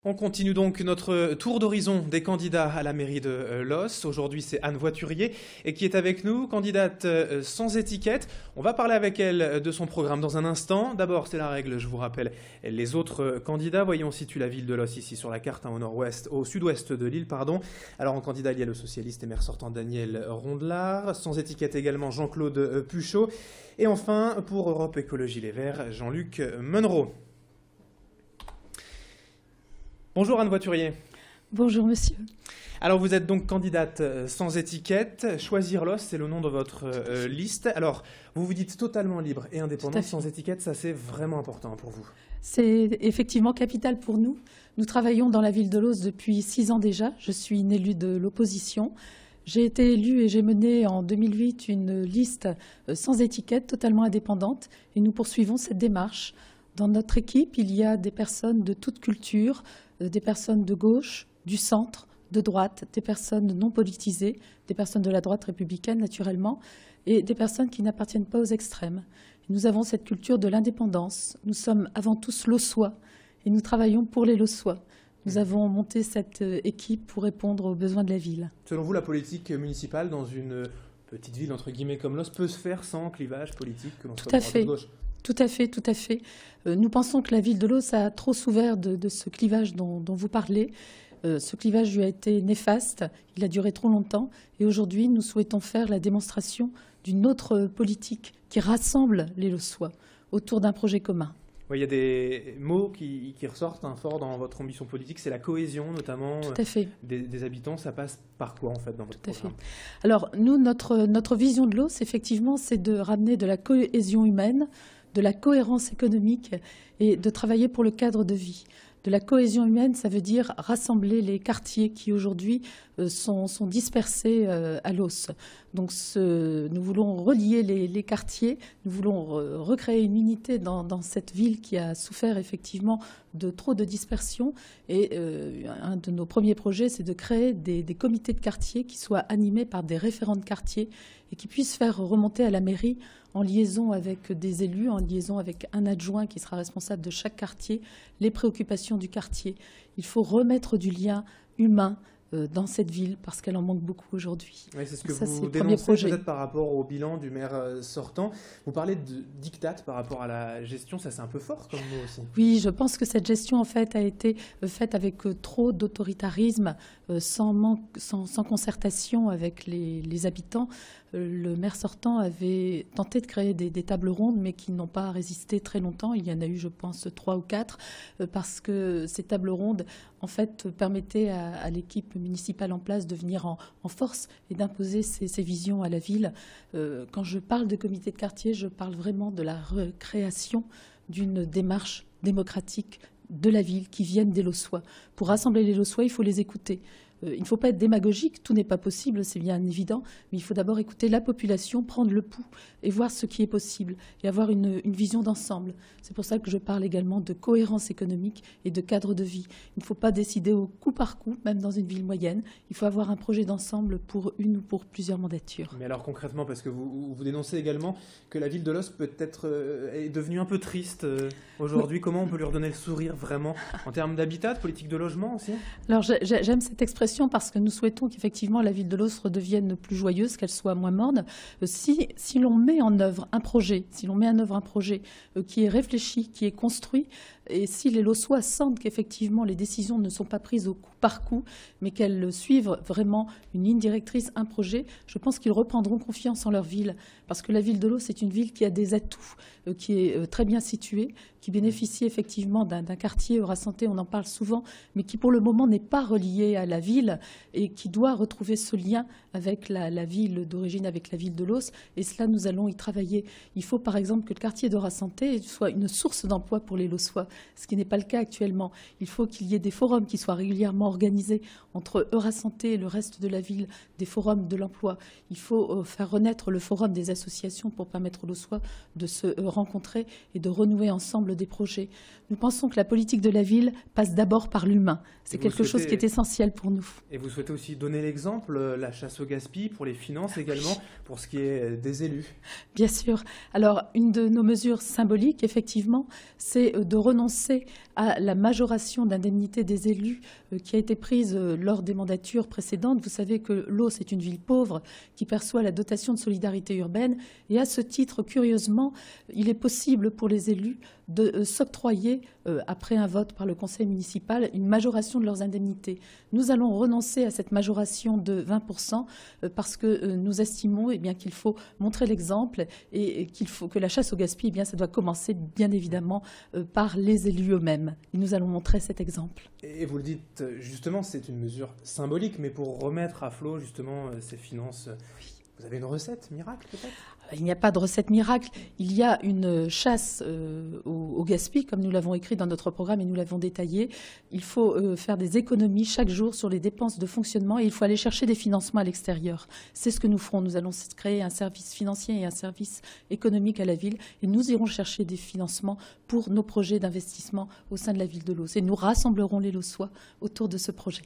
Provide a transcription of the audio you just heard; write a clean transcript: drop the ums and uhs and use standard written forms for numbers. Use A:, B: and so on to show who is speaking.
A: On continue donc notre tour d'horizon des candidats à la mairie de Los. Aujourd'hui, c'est Anne Voiturier qui est avec nous, candidate sans étiquette. On va parler avec elle de son programme dans un instant. D'abord, c'est la règle, je vous rappelle, les autres candidats. Voyons, on situe la ville de Los ici sur la carte, au nord-ouest, au sud-ouest de l'île, pardon. Alors, en candidat, il y a le socialiste et maire sortant Daniel Rondelard. Sans étiquette également, Jean-Claude Puchot. Et enfin, pour Europe Écologie Les Verts, Jean-Luc Menrot. Bonjour Anne Voiturier.
B: Bonjour monsieur.
A: Alors vous êtes donc candidate sans étiquette. Choisir Los, c'est le nom de votre liste. Alors vous vous dites totalement libre et indépendante, sans étiquette, ça c'est vraiment important pour vous.
B: C'est effectivement capital pour nous. Nous travaillons dans la ville de Los depuis 6 ans déjà. Je suis une élue de l'opposition. J'ai été élue et j'ai mené en 2008 une liste sans étiquette, totalement indépendante. Et nous poursuivons cette démarche. Dans notre équipe, il y a des personnes de toute culture, des personnes de gauche, du centre, de droite, des personnes non politisées, des personnes de la droite républicaine naturellement, et des personnes qui n'appartiennent pas aux extrêmes. Nous avons cette culture de l'indépendance. Nous sommes avant tout Lossois et nous travaillons pour les Lossois. Nous avons monté cette équipe pour répondre aux besoins de la ville.
A: Selon vous, la politique municipale dans une petite ville entre guillemets comme Los peut se faire sans clivage politique que l'on soit de droite ou de gauche ?
B: Tout à fait, tout à fait. Nous pensons que la ville de Los a trop souffert de ce clivage dont vous parlez. Ce clivage lui a été néfaste, il a duré trop longtemps. Et aujourd'hui, nous souhaitons faire la démonstration d'une autre politique qui rassemble les Lossois autour d'un projet commun.
A: Oui, il y a des mots qui ressortent fort dans votre ambition politique, c'est la cohésion notamment des habitants. Ça passe par quoi en fait dans votre programme ?
B: Alors nous, notre vision de Los, effectivement, c'est de ramener de la cohésion humaine, de la cohérence économique et de travailler pour le cadre de vie. De la cohésion humaine, ça veut dire rassembler les quartiers qui aujourd'hui sont dispersés à Los. Donc nous voulons relier les quartiers, nous voulons recréer une unité dans cette ville qui a souffert effectivement de trop de dispersion. Et un de nos premiers projets, c'est de créer des comités de quartier qui soient animés par des référents de quartier et qui puissent faire remonter à la mairie en liaison avec des élus, en liaison avec un adjoint qui sera responsable de chaque quartier, les préoccupations du quartier. Il faut remettre du lien humain dans cette ville parce qu'elle en manque beaucoup aujourd'hui.
A: Oui, c'est ce que vous dénoncez peut-être par rapport au bilan du maire sortant. Vous parlez de diktat par rapport à la gestion, ça c'est un peu fort comme mot aussi.
B: Oui, je pense que cette gestion en fait a été faite avec trop d'autoritarisme, sans concertation avec les habitants. Le maire sortant avait tenté de créer des tables rondes, mais qui n'ont pas résisté très longtemps. Il y en a eu, je pense, 3 ou 4, parce que ces tables rondes, en fait, permettaient à l'équipe municipale en place de venir en force et d'imposer ses visions à la ville. Quand je parle de comité de quartier, je parle vraiment de la recréation d'une démarche démocratique de la ville qui viennent des Lossois. Pour rassembler les Lossois, il faut les écouter. Il ne faut pas être démagogique, tout n'est pas possible, c'est bien évident, mais il faut d'abord écouter la population, prendre le pouls et voir ce qui est possible et avoir une vision d'ensemble. C'est pour ça que je parle également de cohérence économique et de cadre de vie. Il ne faut pas décider au coup par coup, même dans une ville moyenne. Il faut avoir un projet d'ensemble pour une ou pour plusieurs mandatures.
A: Mais alors concrètement, parce que vous dénoncez également que la ville de Los est devenue un peu triste aujourd'hui. Oui. Comment on peut lui redonner le sourire vraiment en termes d'habitat, de politique de logement aussi ?
B: Alors j'aime cette expression parce que nous souhaitons qu'effectivement la ville de Los redevienne plus joyeuse, qu'elle soit moins morne. Si l'on met en œuvre un projet, qui est réfléchi, qui est construit, et si les Lossois sentent qu'effectivement les décisions ne sont pas prises au coup par coup, mais qu'elles suivent vraiment une ligne directrice, un projet, je pense qu'ils reprendront confiance en leur ville. Parce que la ville de Los est une ville qui a des atouts, qui est très bien située, qui bénéficie effectivement d'un quartier Eura-Santé, on en parle souvent, mais qui pour le moment n'est pas relié à la ville et qui doit retrouver ce lien avec la ville d'origine, avec la ville de Los. Et cela, nous allons y travailler. Il faut par exemple que le quartier d'Eura-Santé soit une source d'emploi pour les Lossois, ce qui n'est pas le cas actuellement. Il faut qu'il y ait des forums qui soient régulièrement organisés entre Eura-Santé et le reste de la ville, des forums de l'emploi. Il faut faire renaître le forum des associations pour permettre aux Lossois de se rencontrer et de renouer ensemble des projets. Nous pensons que la politique de la ville passe d'abord par l'humain. C'est quelque chose qui est essentiel pour nous.
A: Et vous souhaitez aussi donner l'exemple, la chasse au gaspillage pour les finances également, pour ce qui est des élus.
B: Bien sûr. Alors, une de nos mesures symboliques, effectivement, c'est de renoncer renoncé à la majoration d'indemnité des élus qui a été prise lors des mandatures précédentes. Vous savez que Loos est une ville pauvre qui perçoit la dotation de solidarité urbaine. Et à ce titre, curieusement, il est possible pour les élus de s'octroyer, après un vote par le conseil municipal, une majoration de leurs indemnités. Nous allons renoncer à cette majoration de 20% parce que nous estimons qu'il faut montrer l'exemple et qu'il faut que la chasse au gaspillage, ça doit commencer bien évidemment par les élus eux-mêmes. Et nous allons montrer cet exemple.
A: Et vous le dites justement, c'est une mesure symbolique, mais pour remettre à flot justement ces finances, vous avez une recette miracle peut-être ?
B: Il n'y a pas de recette miracle. Il y a une chasse au gaspillage, comme nous l'avons écrit dans notre programme et nous l'avons détaillé. Il faut faire des économies chaque jour sur les dépenses de fonctionnement et il faut aller chercher des financements à l'extérieur. C'est ce que nous ferons. Nous allons créer un service financier et un service économique à la ville et nous irons chercher des financements pour nos projets d'investissement au sein de la ville de Loos. Et nous rassemblerons les Loossois autour de ce projet.